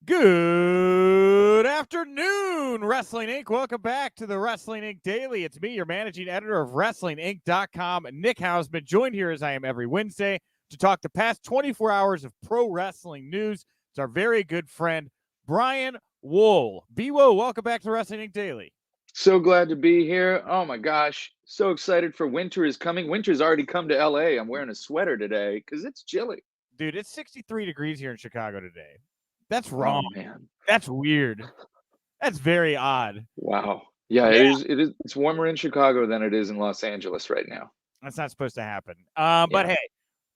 Good afternoon, Wrestling Inc. Welcome back to the Wrestling Inc. Daily. It's me, your managing editor of WrestlingInc.com, Nick Hausman, joined here as I am every Wednesday to talk the past 24 hours of pro wrestling news. It's our very good friend, Brian Wohl. B-Wohl, welcome back to Wrestling Inc. Daily. So glad to be here. Oh my gosh. So excited for winter is coming. Winter's already come to LA. I'm wearing a sweater today because it's chilly. Dude, it's 63 degrees here in Chicago today. That's Oh wrong. man. That's weird. That's very odd. Wow. Yeah, it is. It's warmer in Chicago than it is in Los Angeles right now. That's not supposed to happen. But hey,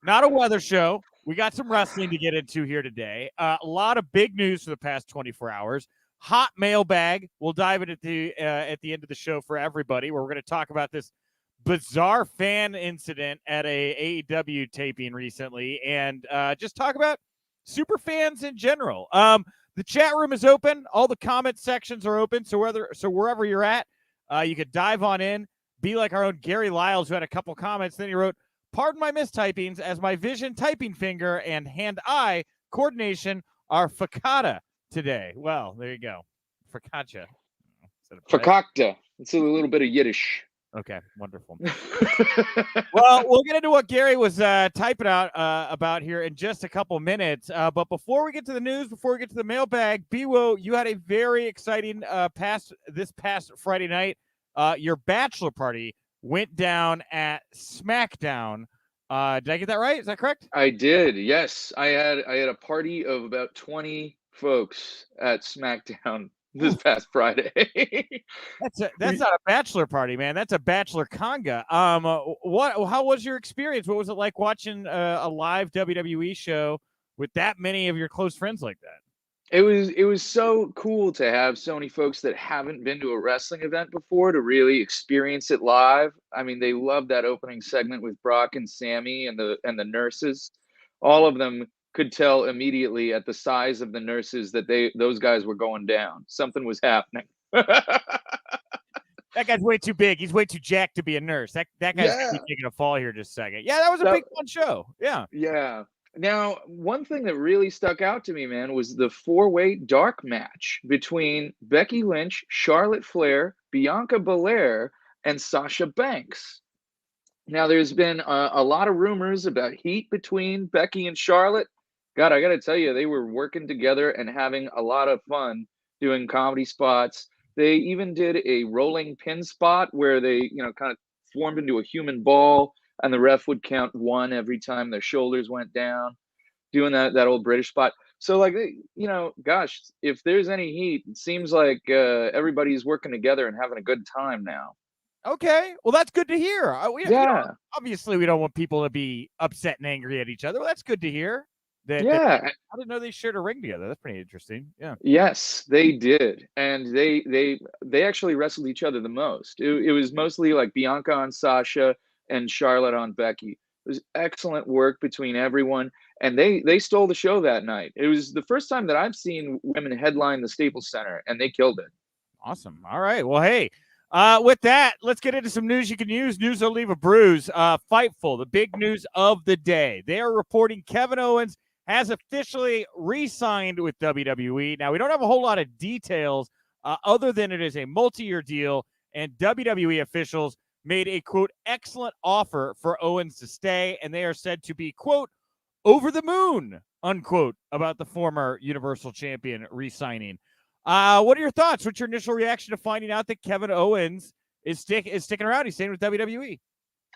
not a weather show. We got some wrestling to get into here today. A lot of big news for the past 24 hours. Hot mailbag. We'll dive into at the end of the show for everybody, where we're going to talk about this bizarre fan incident at a AEW taping recently, and just talk about super fans in general. The chat room is open. All the comment sections are open. So wherever you're at, you could dive on in. Be like our own Gary Lyles, who had a couple comments. Then he wrote, "Pardon my mistypings, as my vision typing finger and hand-eye coordination are fakata today." Well, there you go. Focaccia. Fakakta. It's a little bit of Yiddish. Okay, wonderful. Well, we'll get into what Gary was typing out about here in just a couple minutes. But before we get to the news, before we get to the mailbag, B-Wo, you had a very exciting this past Friday night. Your bachelor party went down at SmackDown. Did I get that right? Is that correct? I did. Yes, I had a party of about 20 folks at SmackDown this past Friday. That's not a bachelor party, man. That's a bachelor conga. How was your experience? What was it like watching a live WWE show with that many of your close friends like that? It was so cool to have so many folks that haven't been to a wrestling event before to really experience it live. I mean, they loved that opening segment with Brock and Sammy and the nurses. All of them could tell immediately at the size of the nurses that those guys were going down. Something was happening. That guy's way too big. He's way too jacked to be a nurse. That guy's taking a fall here just a second. Yeah, that was a big fun show. Yeah. Yeah. Now, one thing that really stuck out to me, man, was the four-way dark match between Becky Lynch, Charlotte Flair, Bianca Belair, and Sasha Banks. Now, there's been a lot of rumors about heat between Becky and Charlotte. God, I got to tell you, they were working together and having a lot of fun doing comedy spots. They even did a rolling pin spot where they, kind of formed into a human ball, and the ref would count one every time their shoulders went down, doing that old British spot. So, like, gosh, if there's any heat, it seems like everybody's working together and having a good time now. Okay, well, that's good to hear. Obviously, we don't want people to be upset and angry at each other. Well, that's good to hear. I didn't know they shared a ring together. That's pretty interesting. Yeah. Yes, they did, and they actually wrestled each other the most. It was mostly like Bianca on Sasha and Charlotte on Becky. It was excellent work between everyone, and they stole the show that night. It was the first time that I've seen women headline the Staples Center, and they killed it. Awesome. All right. Well, hey, with that, let's get into some news you can use. News will leave a bruise. Fightful, the big news of the day. They are reporting Kevin Owens has officially re-signed with WWE. Now, we don't have a whole lot of details other than it is a multi-year deal, and WWE officials made a, quote, excellent offer for Owens to stay, and they are said to be, quote, over the moon, unquote, about the former Universal Champion re-signing. What are your thoughts? What's your initial reaction to finding out that Kevin Owens is sticking around? He's staying with WWE.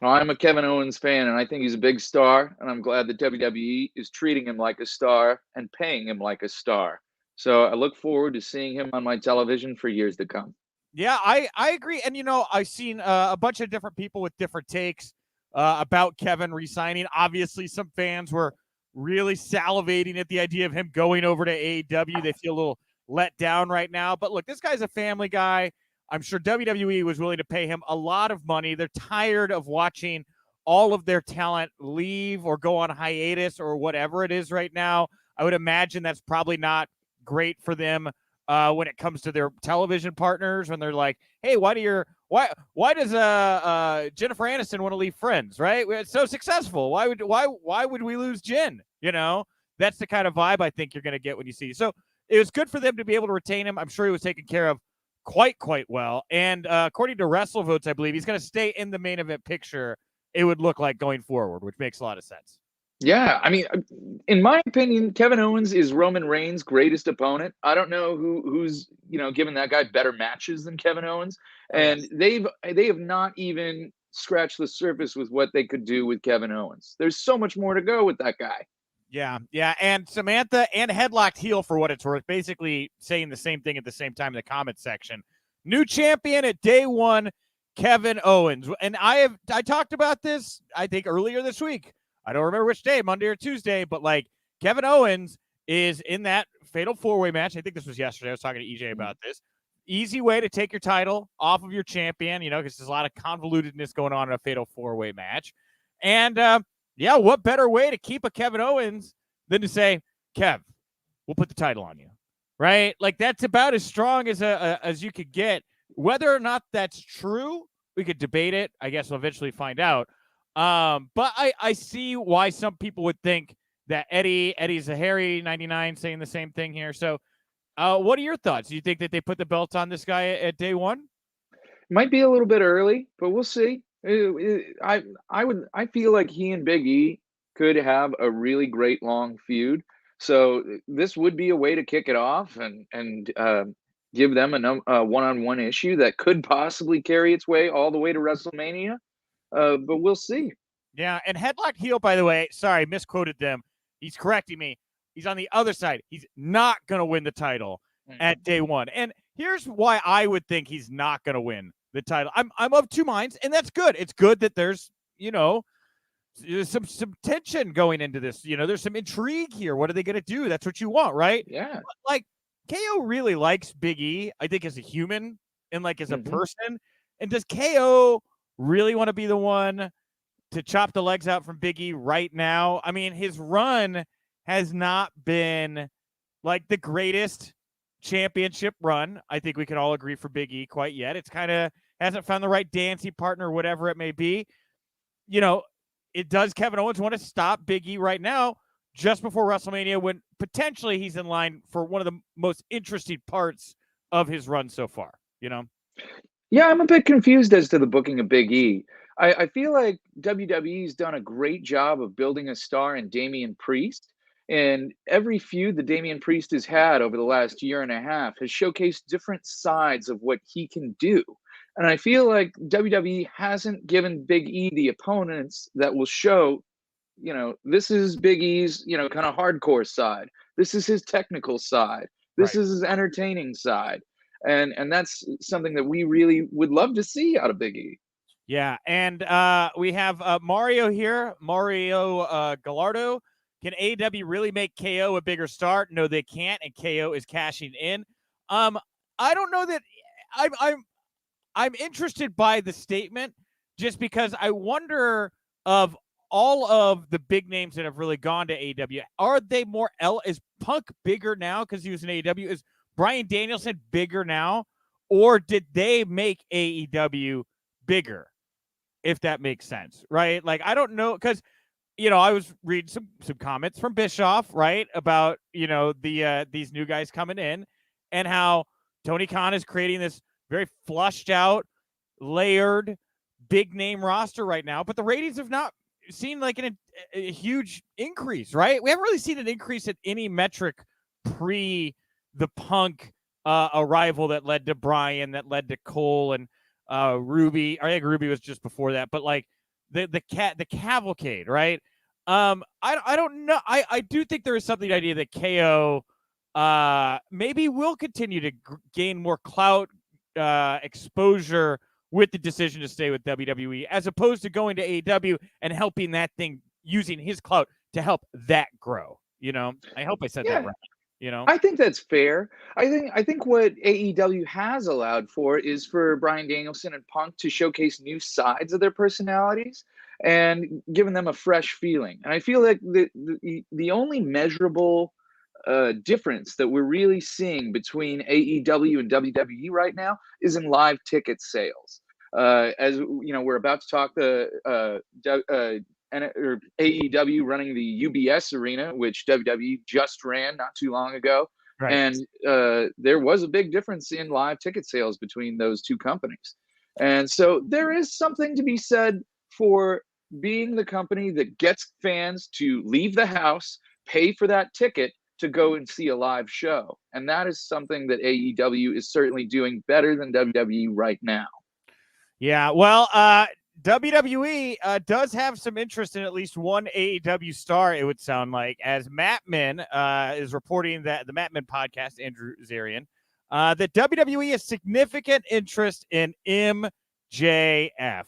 I'm a Kevin Owens fan, and I think he's a big star, and I'm glad that WWE is treating him like a star and paying him like a star. So I look forward to seeing him on my television for years to come. Yeah, I agree. And, I've seen a bunch of different people with different takes about Kevin re-signing. Obviously, some fans were really salivating at the idea of him going over to AEW. They feel a little let down right now. But look, this guy's a family guy. I'm sure WWE was willing to pay him a lot of money. They're tired of watching all of their talent leave or go on hiatus or whatever it is right now. I would imagine that's probably not great for them when it comes to their television partners, when they're like, hey, why does Jennifer Aniston want to leave Friends, right? It's so successful. Why would we lose Jen? That's the kind of vibe I think you're going to get when you see. So it was good for them to be able to retain him. I'm sure he was taken care of quite well. And according to WrestleVotes, I believe he's going to stay in the main event picture. It would look like going forward, which makes a lot of sense. Yeah, I mean, in my opinion, Kevin Owens is Roman Reigns' greatest opponent. I don't know who's given that guy better matches than Kevin Owens, and they have not even scratched the surface with what they could do with Kevin Owens. There's so much more to go with that guy. Yeah, and Samantha and Headlocked Heel, for what it's worth, basically saying the same thing at the same time in the comments section. New champion at day one, Kevin Owens. And I talked about this, I think, earlier this week. I don't remember which day, Monday or Tuesday, but like Kevin Owens is in that fatal four-way match. I think this was yesterday. I was talking to EJ about this. Easy way to take your title off of your champion, because there's a lot of convolutedness going on in a fatal four-way match. And, yeah, what better way to keep a Kevin Owens than to say, Kev, we'll put the title on you, right? Like, that's about as strong as you could get. Whether or not that's true, we could debate it. I guess we'll eventually find out. But I see why some people would think that Eddie's a Harry 99 saying the same thing here. So what are your thoughts? Do you think that they put the belt on this guy at day one? Might be a little bit early, but we'll see. I feel like he and Big E could have a really great long feud. So this would be a way to kick it off and give them a one-on-one issue that could possibly carry its way all the way to WrestleMania. But we'll see. Yeah, and Headlock Heel, by the way, sorry, misquoted them. He's correcting me. He's on the other side. He's not going to win the title at day one. And here's why I would think he's not going to win the title. I'm of two minds, and that's good. It's good that there's, some tension going into this. There's some intrigue here. What are they going to do? That's what you want, right? Yeah. But, like, KO really likes Big E, I think, as a human and, like, as a person. And does KO really want to be the one to chop the legs out from Big E right now? I mean, his run has not been, like, the greatest championship run. I think we can all agree for Big E quite yet. It's kind of hasn't found the right dancing partner, whatever it may be. Does Kevin Owens want to stop Big E right now just before WrestleMania when potentially he's in line for one of the most interesting parts of his run so far, Yeah, I'm a bit confused as to the booking of Big E. I feel like WWE's done a great job of building a star in Damian Priest. And every feud that Damian Priest has had over the last year and a half has showcased different sides of what he can do. And I feel like WWE hasn't given Big E the opponents that will show, this is Big E's, kind of hardcore side. This is his technical side. This is his entertaining side. And that's something that we really would love to see out of Big E. Yeah, and we have Mario here, Mario Gallardo. Can AEW really make KO a bigger star? No, they can't, and KO is cashing in. I don't know that I'm interested by the statement just because I wonder of all of the big names that have really gone to AEW, are they more is Punk bigger now because he was in AEW? Is Bryan Danielson bigger now? Or did they make AEW bigger? If that makes sense, right? Like, I don't know, because I was reading some comments from Bischoff, right, about these new guys coming in and how Tony Khan is creating this very flushed out, layered, big name roster right now, but the ratings have not seen like a huge increase, right? We haven't really seen an increase at any metric pre the Punk arrival that led to Bryan, that led to Cole and Ruby. I think Ruby was just before that, but like the cavalcade, right? I don't know. I do think there is something idea that KO maybe will continue to gain more clout exposure with the decision to stay with WWE, as opposed to going to AEW and helping that thing, using his clout to help that grow. I hope I said that right. I think that's fair. I think what AEW has allowed for is for Bryan Danielson and Punk to showcase new sides of their personalities and giving them a fresh feeling. And I feel like the only measurable difference that we're really seeing between AEW and WWE right now is in live ticket sales. As we're about to talk AEW running the UBS Arena, which WWE just ran not too long ago. Right. And there was a big difference in live ticket sales between those two companies. And so there is something to be said for being the company that gets fans to leave the house, pay for that ticket to go and see a live show. And that is something that AEW is certainly doing better than WWE right now. Yeah, well, WWE does have some interest in at least one AEW star, it would sound like, as Mattman is reporting that the Mattman podcast, Andrew Zarian, that WWE has significant interest in MJF.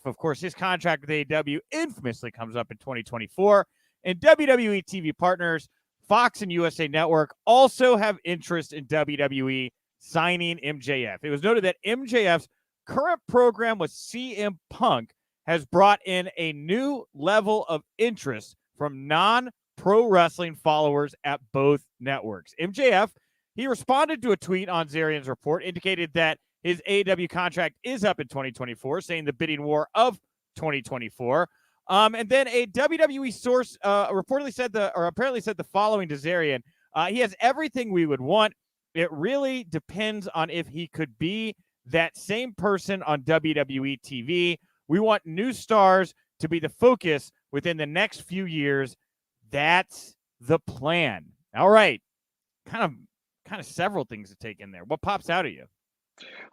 Of course, his contract with AEW infamously comes up in 2024, and WWE TV partners, Fox and USA Network, also have interest in WWE signing MJF. It was noted that MJF's current program with CM Punk has brought in a new level of interest from non-pro wrestling followers at both networks. MJF, he responded to a tweet on Zarian's report, indicated that his AEW contract is up in 2024, saying the bidding war of 2024. And then a WWE source apparently said the following to Zarian. He has everything we would want. It really depends on if he could be that same person on WWE TV. We want new stars to be the focus within the next few years. That's the plan. All right. Kind of several things to take in there. What pops out at you?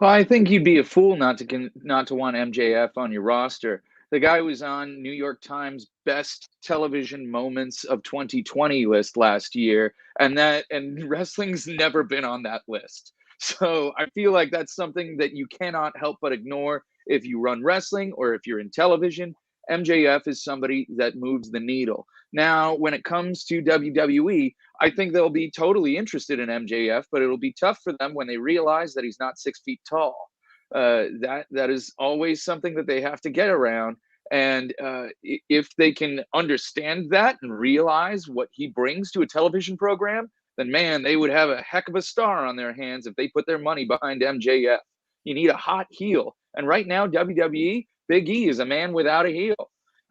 Well, I think you'd be a fool not to want MJF on your roster. The guy was on New York Times best television moments of 2020 list last year, and wrestling's never been on that list. So I feel like that's something that you cannot help but ignore if you run wrestling or if you're in television. MJF is somebody that moves the needle. Now, when it comes to WWE, I think they'll be totally interested in MJF, but it'll be tough for them when they realize that he's not 6 feet tall. That is always something that they have to get around. And if they can understand that and realize what he brings to a television program, then man, they would have a heck of a star on their hands if they put their money behind MJF. You need a hot heel. And right now, WWE, Big E is a man without a heel.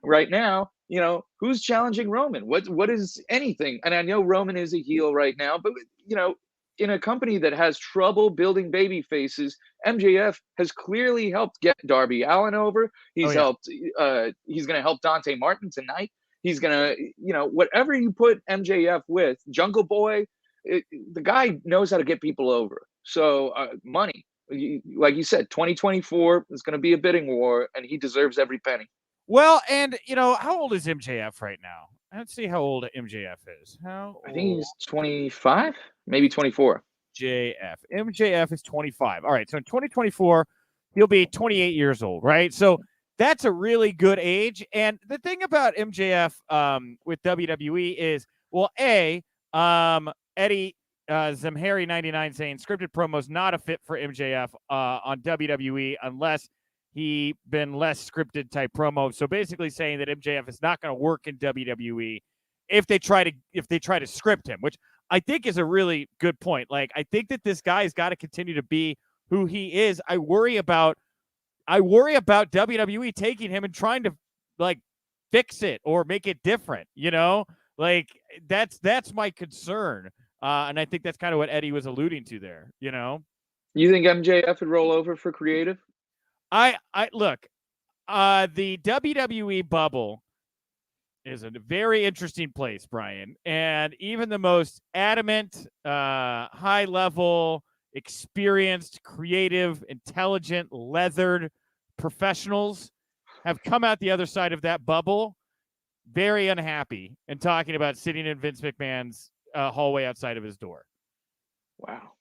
Right now, who's challenging Roman? What is anything? And I know Roman is a heel right now, but in a company that has trouble building baby faces, MJF has clearly helped get Darby Allin over. He's helped. He's going to help Dante Martin tonight. He's going to, whatever you put MJF with, Jungle Boy, the guy knows how to get people over. So money, like you said, 2024 is going to be a bidding war, and he deserves every penny. Well, and how old is MJF right now? Let's see how old MJF is. I think he's 25, maybe 24. MJF is 25. All right, so in 2024, he'll be 28 years old, right? So that's a really good age. And the thing about MJF with WWE is, well, Eddie Zamhari 99 saying scripted promos not a fit for MJF on WWE unless he been less scripted type promo. So basically saying that MJF is not going to work in WWE if they try to script him, which I think is a really good point. Like, I think that this guy's got to continue to be who he is. I worry about WWE taking him and trying to like fix it or make it different, like that's my concern. And I think that's kind of what Eddie was alluding to there, You think MJF would roll over for creative? I look, the WWE bubble is a very interesting place, Brian. And even the most adamant, high level, experienced, creative, intelligent, leathered professionals have come out the other side of that bubble very unhappy and talking about sitting in Vince McMahon's hallway outside of his door. Wow,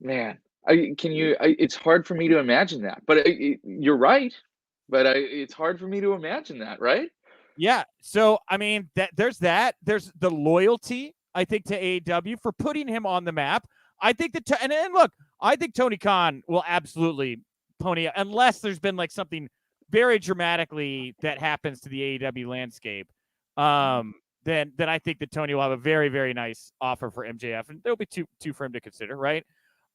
man. It's hard for me to imagine that, but you're right. But it's hard for me to imagine that, right? Yeah. So, I mean, there's the loyalty, I think, to AEW for putting him on the map. I think that, and look, I think Tony Khan will absolutely pony up, unless there's been like something very dramatically that happens to the AEW landscape. Then I think that Tony will have a very, very nice offer for MJF, and there'll be two for him to consider, right?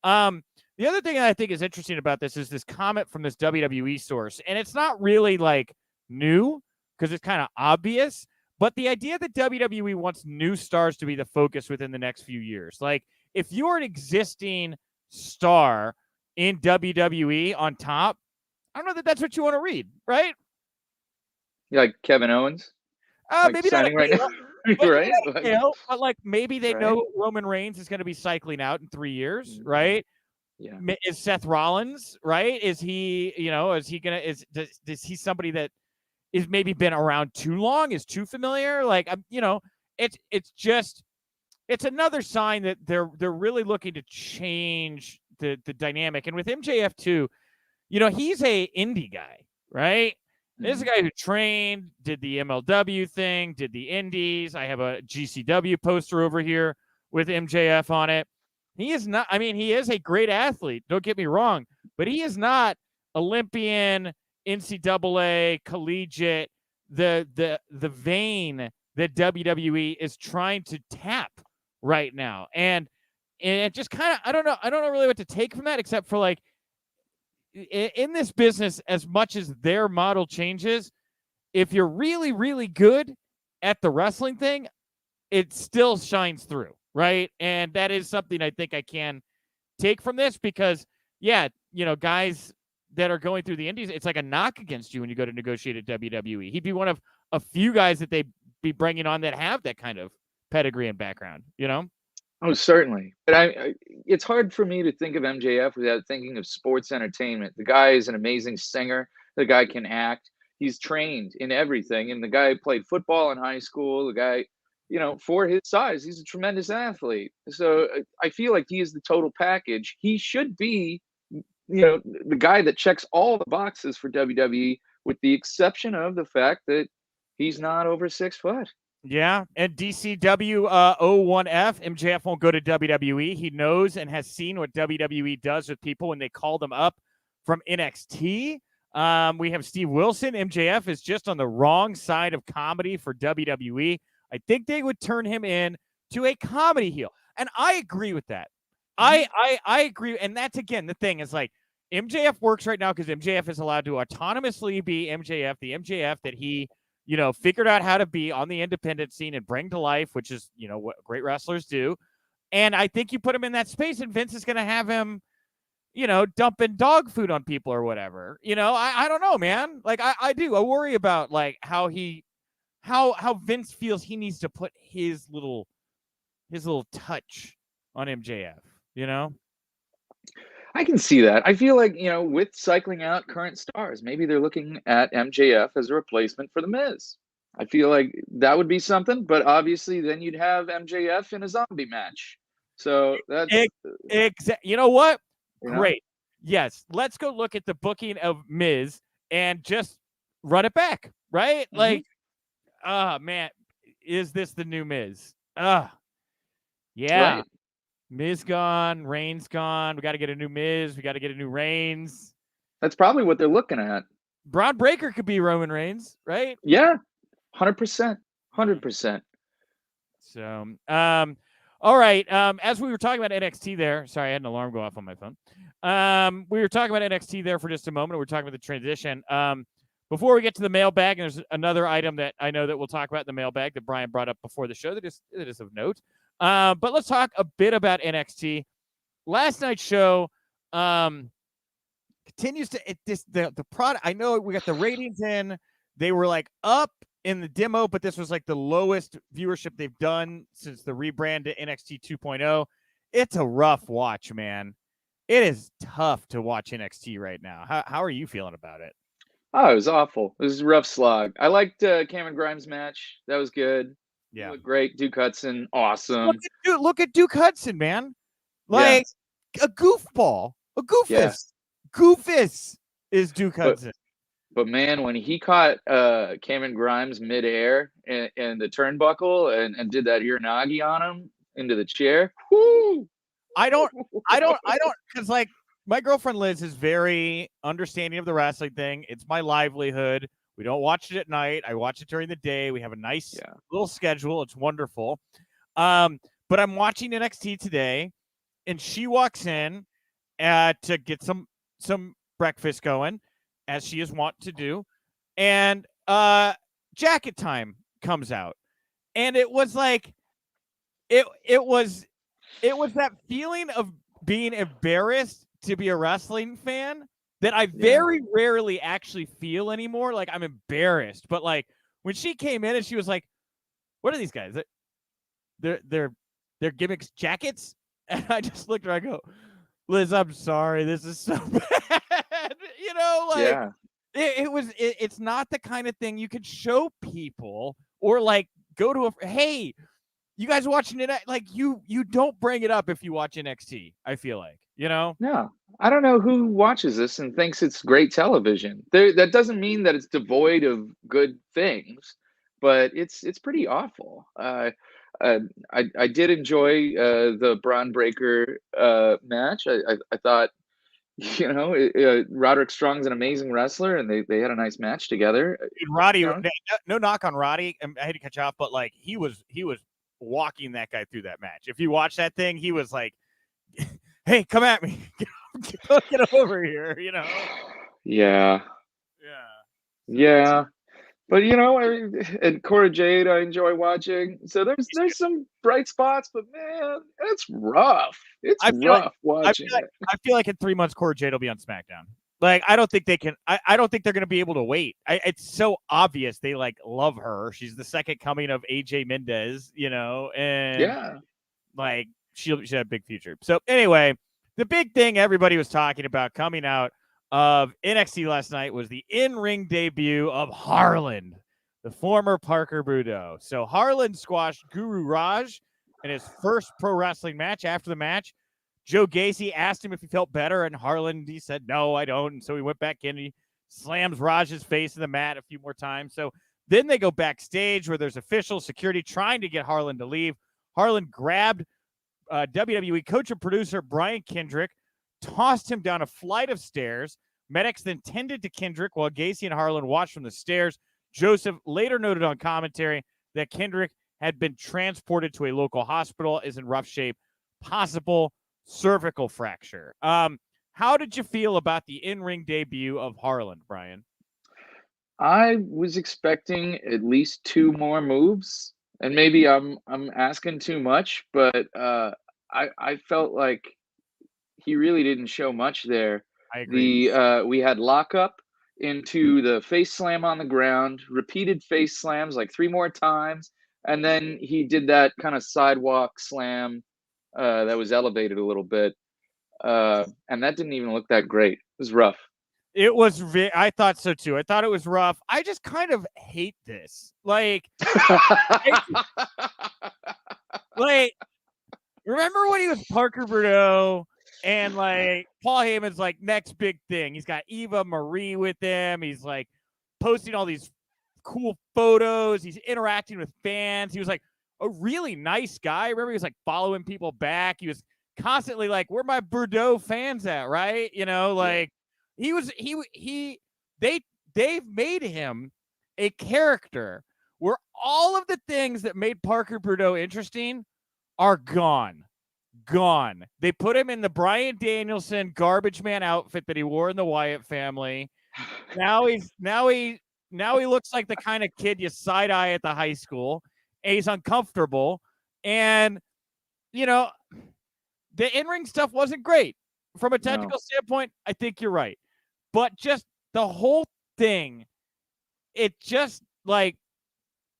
The other thing that I think is interesting about this is this comment from this WWE source, and it's not really like new because it's kind of obvious, but the idea that WWE wants new stars to be the focus within the next few years, like if you're an existing star in WWE on top, I don't know that that's what you want to read, right? You like Kevin Owens? Maybe not signing right now, right? But like maybe they know Roman Reigns is going to be cycling out in 3 years, right? Yeah. Is Seth Rollins, right? Is he, is he gonna is he somebody that is maybe been around too long, is too familiar? Like, it's just it's another sign that they're really looking to change the dynamic. And with MJF too, he's a indie guy, right? This is a guy who trained, did the MLW thing, did the indies. I have a GCW poster over here with MJF on it. He is not, he is a great athlete. Don't get me wrong, but he is not Olympian, NCAA, collegiate, the vein that WWE is trying to tap right now. And it just kind of, I don't know really what to take from that, except for like, in this business, as much as their model changes, if you're really, really good at the wrestling thing, it still shines through, right? And that is something I think I can take from this because, guys that are going through the indies, it's like a knock against you when you go to negotiate at WWE. He'd be one of a few guys that they'd be bringing on that have that kind of pedigree and background, Oh, certainly. But it's hard for me to think of MJF without thinking of sports entertainment. The guy is an amazing singer. The guy can act. He's trained in everything. And the guy played football in high school. The guy, for his size, he's a tremendous athlete. So I feel like he is the total package. He should be, the guy that checks all the boxes for WWE, with the exception of the fact that he's not over 6 foot. Yeah, and DCW 01F, MJF won't go to WWE. He knows and has seen what WWE does with people when they call them up from NXT. We have Steve Wilson. MJF is just on the wrong side of comedy for WWE. I think they would turn him in to a comedy heel. And I agree with that. I agree. And that's, again, the thing is like MJF works right now because MJF is allowed to autonomously be MJF, the MJF that he figured out how to be on the independent scene and bring to life, which is, what great wrestlers do. And I think you put him in that space and Vince is going to have him, dumping dog food on people or whatever. I don't know, man. Like I do. I worry about like how Vince feels he needs to put his little touch on MJF, I can see that. I feel like, with cycling out current stars, maybe they're looking at MJF as a replacement for The Miz. I feel like that would be something, but obviously then you'd have MJF in a zombie match. So that's... You know what? Great. Yes. Let's go look at the booking of Miz and just run it back, right? Mm-hmm. Like, man, is this the new Miz? Yeah. Right. Miz gone, Reigns gone. We got to get a new Miz. We got to get a new Reigns. That's probably what they're looking at. Braun Breaker could be Roman Reigns, right? Yeah, 100%. 100%. So, all right. As we were talking about NXT there, sorry, I had an alarm go off on my phone. We were talking about NXT there for just a moment. We're talking about the transition. Before we get to the mailbag, and there's another item that I know that we'll talk about in the mailbag that Brian brought up before the show that is of note. But let's talk a bit about NXT. Last night's show continues to the product. I know we got the ratings in. They were like up in the demo, but this was like the lowest viewership they've done since the rebrand to NXT 2.0. It's a rough watch, man. It is tough to watch NXT right now. How are you feeling about it? Oh, it was awful. It was a rough slog. I liked Cameron Grimes' match. That was good. Yeah, great. Duke Hudson, awesome. Look at Duke Hudson, man. Like a goofball, a goofus. Yeah. Goofus is Duke Hudson. But man, when he caught Cameron Grimes midair in the turnbuckle and did that Uranagi on him into the chair, whoo! I don't, because like my girlfriend Liz is very understanding of the wrestling thing. It's my livelihood. We don't watch it at night. I watch it during the day. We have a nice little schedule. It's wonderful. But I'm watching NXT today, and she walks in to get some breakfast going, as she is wont to do. And Jacket Time comes out. And it was like, it was it was that feeling of being embarrassed to be a wrestling fan that I very rarely actually feel anymore. Like, I'm embarrassed, but like when she came in and she was like, "What are these guys? They're gimmicks jackets," and I just looked at her. I go, "Liz, I'm sorry. This is so bad." Like it's not the kind of thing you could show people or like go to hey, you guys watching it? Like you don't bring it up if you watch NXT. I feel like, No, I don't know who watches this and thinks it's great television. That doesn't mean that it's devoid of good things, but it's pretty awful. I did enjoy the Braun Breaker match. I thought, Roderick Strong's an amazing wrestler, and they had a nice match together. Dude, Roddy, no knock on Roddy. I hate to cut you off, but like he was walking that guy through that match. If you watch that thing, he was like, "Hey, come at me, get over here," Yeah. But and Cora Jade, I enjoy watching. So there's some bright spots, but man, it's rough. It's rough watching it. I feel like in 3 months, Cora Jade will be on SmackDown. Like, I don't think they can. I don't think they're going to be able to wait. It's so obvious they like love her. She's the second coming of AJ Mendez, and like she'll have a big future. So anyway, the big thing everybody was talking about coming out of NXT last night was the in-ring debut of Harland, the former Parker Boudreaux. So Harland squashed Guru Raj in his first pro wrestling match. After the match, Joe Gacy asked him if he felt better, and Harland, he said, "No, I don't." And so he went back in and he slams Raj's face in the mat a few more times. So then they go backstage where there's official security trying to get Harland to leave. Harland grabbed WWE coach and producer Brian Kendrick, tossed him down a flight of stairs. Medics then tended to Kendrick while Gacy and Harland watched from the stairs. Joseph later noted on commentary that Kendrick had been transported to a local hospital, is in rough shape, possible cervical fracture. How did you feel about the in-ring debut of Harland, Brian? I was expecting at least 2 more moves, and maybe I'm asking too much, but I felt like he really didn't show much there. I agree. We had lockup into the face slam on the ground, repeated face slams like 3 more times, and then he did that kind of sidewalk slam that was elevated a little bit, and that didn't even look that great. It was rough. It was. I thought so too. I thought it was rough. I just kind of hate this. Like, remember when he was Parker Boudreaux? And like Paul Heyman's like next big thing. He's got Eva Marie with him. He's like posting all these cool photos. He's interacting with fans. He was like a really nice guy. Remember, he was like following people back. He was constantly like, "Where my Bordeaux fans at?" Right? Like they've made him a character where all of the things that made Parker Boudreaux interesting are gone. They put him in the Bryan Danielson garbage man outfit that he wore in the Wyatt family. Now he looks like the kind of kid you side eye at the high school. And he's uncomfortable, and the in-ring stuff wasn't great from a technical standpoint. I think you're right, but just the whole thing, it just like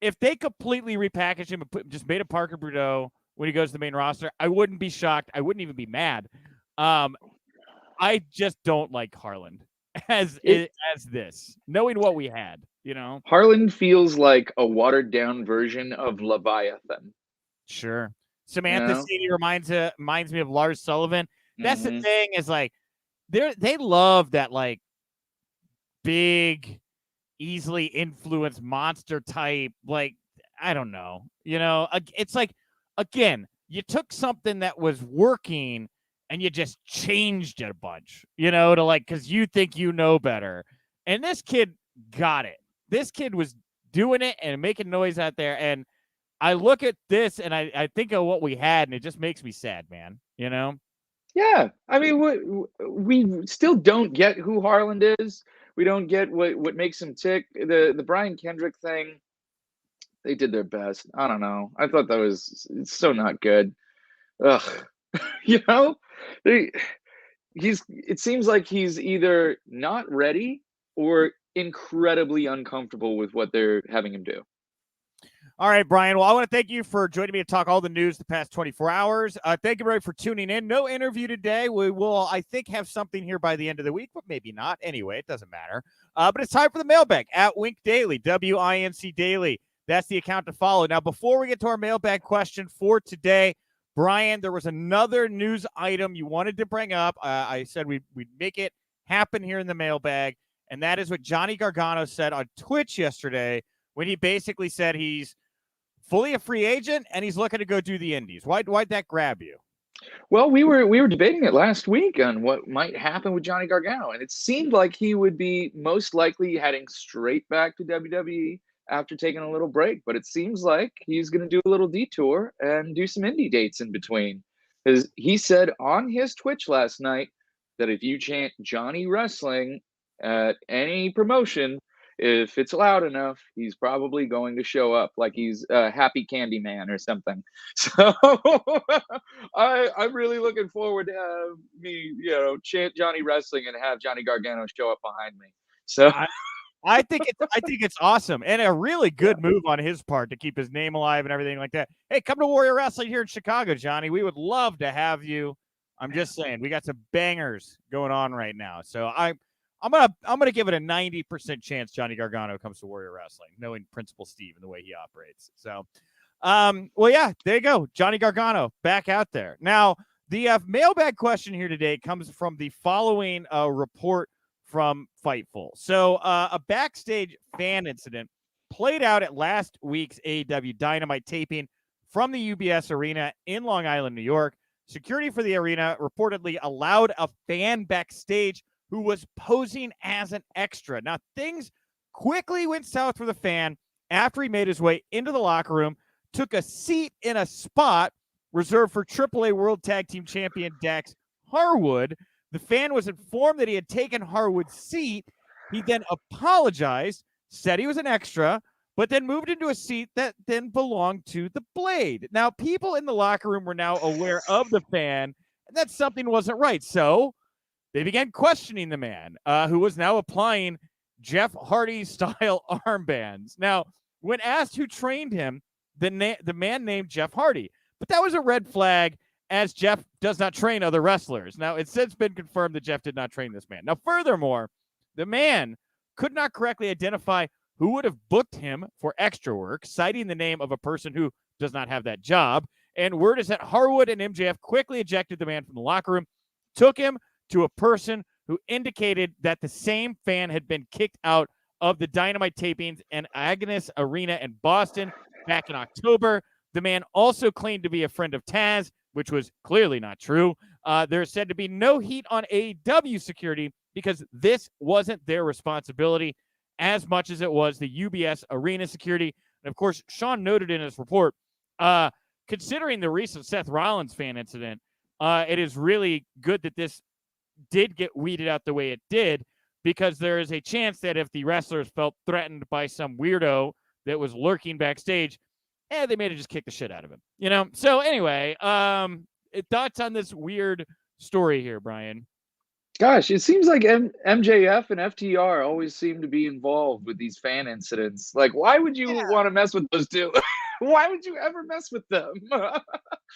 if they completely repackaged him and just made a Parker Boudreaux when he goes to the main roster, I wouldn't be shocked. I wouldn't even be mad. I just don't like Harland as this, knowing what we had, Harland feels like a watered down version of Leviathan. Sure. Samantha City reminds me of Lars Sullivan. That's the thing, is like they love that like big, easily influenced monster type. Like, I don't know. It's like, again, you took something that was working and you just changed it a bunch, to like, because you think you know better. And this kid got it. This kid was doing it and making noise out there. And I look at this and I think of what we had, and it just makes me sad, man. Yeah. I mean, we still don't get who Harland is. We don't get what makes him tick. The Brian Kendrick thing, they did their best. I don't know. I thought it's so not good. Ugh. You know, They- it seems like he's either not ready or incredibly uncomfortable with what they're having him do. All right, Brian. Well, I want to thank you for joining me to talk all the news the past 24 hours. Thank you, everybody, for tuning in. No interview today. We will, I think, have something here by the end of the week, but maybe not. Anyway, it doesn't matter. But it's time for the mailbag at Wink Daily, WINC Daily. That's the account to follow. Now, before we get to our mailbag question for today, Brian, there was another news item you wanted to bring up. I said we'd make it happen here in the mailbag, and that is what Johnny Gargano said on Twitch yesterday when he basically said he's fully a free agent, and he's looking to go do the Indies. Why'd that grab you? Well, we were debating it last week on what might happen with Johnny Gargano, and it seemed like he would be most likely heading straight back to WWE after taking a little break. But it seems like he's going to do a little detour and do some indie dates in between. Because he said on his Twitch last night that if you chant Johnny Wrestling at any promotion, if it's loud enough, he's probably going to show up like he's a happy candy man or something. So I'm really looking forward to have me, chant Johnny Wrestling and have Johnny Gargano show up behind me. So I think it's awesome and a really good move on his part to keep his name alive and everything like that. Hey, come to Warrior Wrestling here in Chicago, Johnny. We would love to have you. I'm just saying, we got some bangers going on right now. So I'm gonna give it a 90% chance Johnny Gargano comes to Warrior Wrestling, knowing Principal Steve and the way he operates. So, well, yeah, there you go, Johnny Gargano back out there. Now, the mailbag question here today comes from the following report from Fightful. So, a backstage fan incident played out at last week's AEW Dynamite taping from the UBS Arena in Long Island, New York. Security for the arena reportedly allowed a fan backstage who was posing as an extra. Now, things quickly went south for the fan after he made his way into the locker room, took a seat in a spot reserved for AAA World Tag Team Champion Dax Harwood. The fan was informed that he had taken Harwood's seat. He then apologized, said he was an extra, but then moved into a seat that then belonged to the Blade. Now, people in the locker room were now aware of the fan and that something wasn't right. So they began questioning the man, who was now applying Jeff Hardy-style armbands. Now, when asked who trained him, the man named Jeff Hardy. But that was a red flag, as Jeff does not train other wrestlers. Now, it's since been confirmed that Jeff did not train this man. Now, furthermore, the man could not correctly identify who would have booked him for extra work, citing the name of a person who does not have that job. And word is that Harwood and MJF quickly ejected the man from the locker room, took him to a person who indicated that the same fan had been kicked out of the Dynamite tapings and Agnes Arena in Boston back in October. The man also claimed to be a friend of Taz, which was clearly not true. There's said to be no heat on AEW security because this wasn't their responsibility as much as it was the UBS Arena security. And of course, Sean noted in his report, considering the recent Seth Rollins fan incident, it is really good that this did get weeded out the way it did, because there is a chance that if the wrestlers felt threatened by some weirdo that was lurking backstage, they may have just kicked the shit out of him, So anyway, thoughts on this weird story here, Brian? Gosh, it seems like MJF and FTR always seem to be involved with these fan incidents. Like, why would you want to mess with those two? Why would you ever mess with them?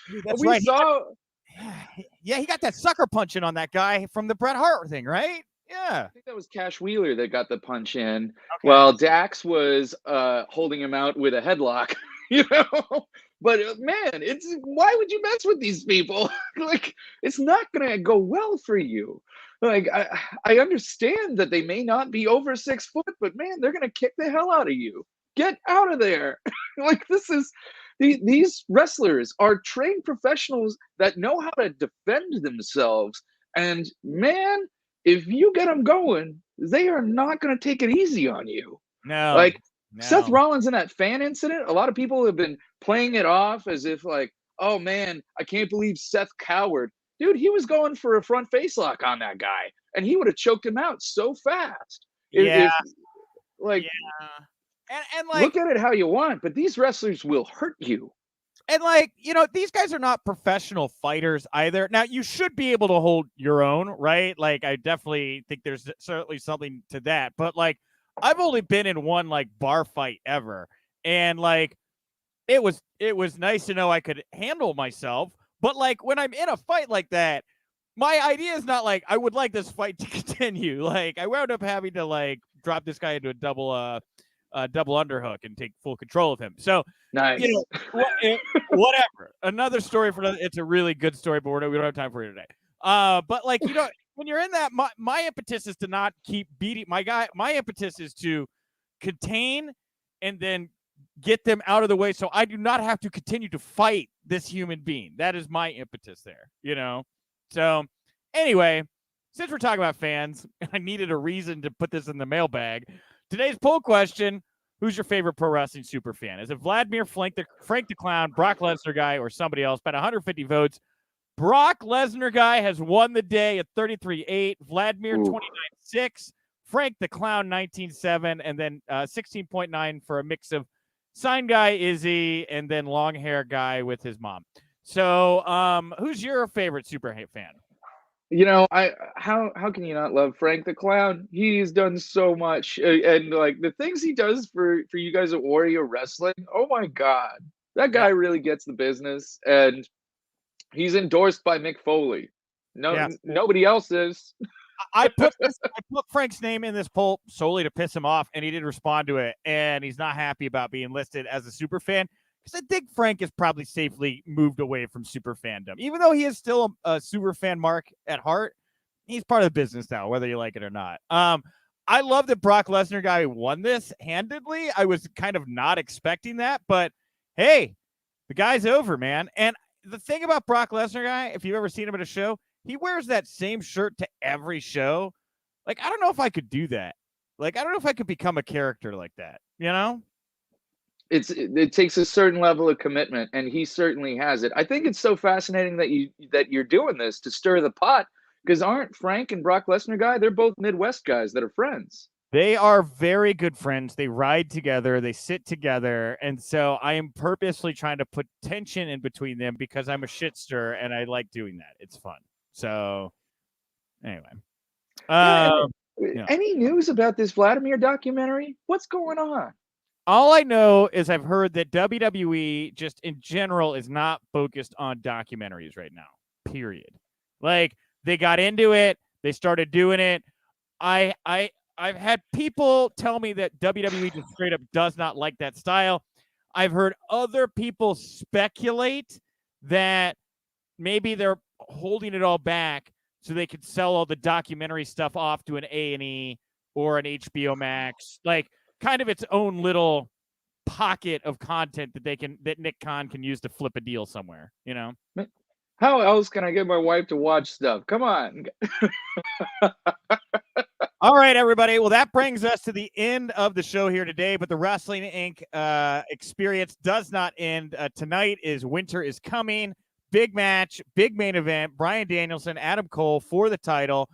Dude, that's right. He got that sucker punching on that guy from the Bret Hart thing, right? Yeah. I think that was Cash Wheeler that got the punch in. Okay. While Dax was holding him out with a headlock, But man, why would you mess with these people? Like, it's not gonna go well for you. Like, I understand that they may not be over 6 foot, but man, they're gonna kick the hell out of you. Get out of there. Like, these wrestlers are trained professionals that know how to defend themselves. And man, if you get them going, they are not going to take it easy on you. No. Seth Rollins in that fan incident, a lot of people have been playing it off as if like, oh man, I can't believe Seth cowered. Dude, he was going for a front face lock on that guy, and he would have choked him out so fast. Yeah. And like, look at it how you want, but these wrestlers will hurt you. And like, these guys are not professional fighters either. Now, you should be able to hold your own, right? Like, I definitely think there's certainly something to that. But like, I've only been in one like bar fight ever. And like, it was nice to know I could handle myself. But like, when I'm in a fight like that, my idea is not like I would like this fight to continue. Like, I wound up having to like drop this guy into a double underhook and take full control of him. So, Nice. Whatever. Another story for it's a really good story, but we don't have time for it today. But like, when you're in that, my impetus is to not keep beating my guy. My impetus is to contain and then get them out of the way so I do not have to continue to fight this human being. That is my impetus there, So anyway, since we're talking about fans, I needed a reason to put this in the mailbag. Today's poll question: who's your favorite pro wrestling super fan? Is it Vladimir, Frank the Clown, Brock Lesnar guy, or somebody else? About 150 votes. Brock Lesnar guy has won the day at 33.8. Vladimir 29.6. Frank the Clown 19.7. And then 16.9 for a mix of sign guy Izzy and then long hair guy with his mom. So who's your favorite super fan? How can you not love Frank the Clown? He's done so much, and like the things he does for you guys at Warrior Wrestling. Oh my God, that guy really gets the business, and he's endorsed by Mick Foley. Nobody else is. I put Frank's name in this poll solely to piss him off, and he didn't respond to it, and he's not happy about being listed as a super fan. Because I think Frank is probably safely moved away from super fandom. Even though he is still a super fan mark at heart, he's part of the business now, whether you like it or not. I love that Brock Lesnar guy won this handedly. I was kind of not expecting that, but hey, the guy's over, man. And the thing about Brock Lesnar guy, if you've ever seen him at a show, he wears that same shirt to every show. Like, I don't know if I could do that. Like, I don't know if I could become a character like that, It takes a certain level of commitment, and he certainly has it. I think it's so fascinating that you're doing this to stir the pot, because aren't Frank and Brock Lesnar guy? They're both Midwest guys that are friends. They are very good friends. They ride together. They sit together. And so I am purposely trying to put tension in between them because I'm a shitster and I like doing that. It's fun. So anyway. Any news about this Vladimir documentary? What's going on? All I know is I've heard that WWE just in general is not focused on documentaries right now, period. Like, they got into it. They started doing it. I've had people tell me that WWE just straight up does not like that style. I've heard other people speculate that maybe they're holding it all back so they could sell all the documentary stuff off to an A&E or an HBO Max. Like, kind of its own little pocket of content that Nick Khan can use to flip a deal somewhere, How else can I get my wife to watch stuff? Come on. All right, everybody. Well, that brings us to the end of the show here today, but the Wrestling Inc. Experience does not end. Tonight is Winter is Coming. Big match, big main event. Bryan Danielson, Adam Cole for the title.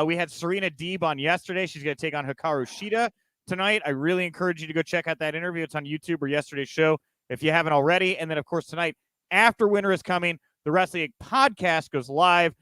We had Serena Deeb on yesterday. She's going to take on Hikaru Shida tonight. I really encourage you to go check out that interview. It's on YouTube or yesterday's show if you haven't already. And then, of course, tonight, after Winter is Coming, the Wrestling podcast goes live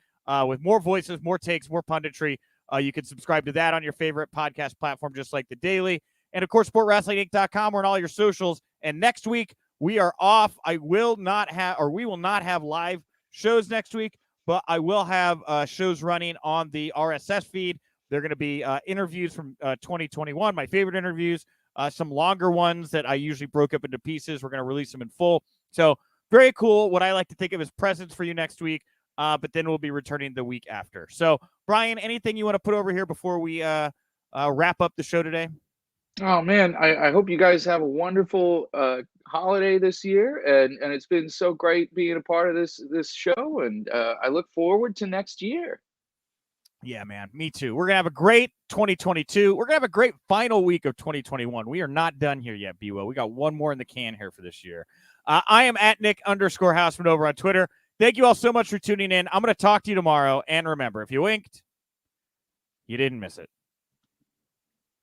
with more voices, more takes, more punditry. You can subscribe to that on your favorite podcast platform, just like the Daily. And, of course, SportWrestlingInc.com. We're on all your socials. And next week, we are off. We will not have live shows next week, but I will have shows running on the RSS feed. They're going to be interviews from 2021, my favorite interviews, some longer ones that I usually broke up into pieces. We're going to release them in full. So very cool. What I like to think of as presents for you next week, but then we'll be returning the week after. So, Brian, anything you want to put over here before we wrap up the show today? Oh, man, I hope you guys have a wonderful holiday this year, and it's been so great being a part of this show, and I look forward to next year. Yeah, man, me too. We're going to have a great 2022. We're going to have a great final week of 2021. We are not done here yet, B-Will. We got one more in the can here for this year. I am at Nick_Hausman over on Twitter. Thank you all so much for tuning in. I'm going to talk to you tomorrow. And remember, if you winked, you didn't miss it.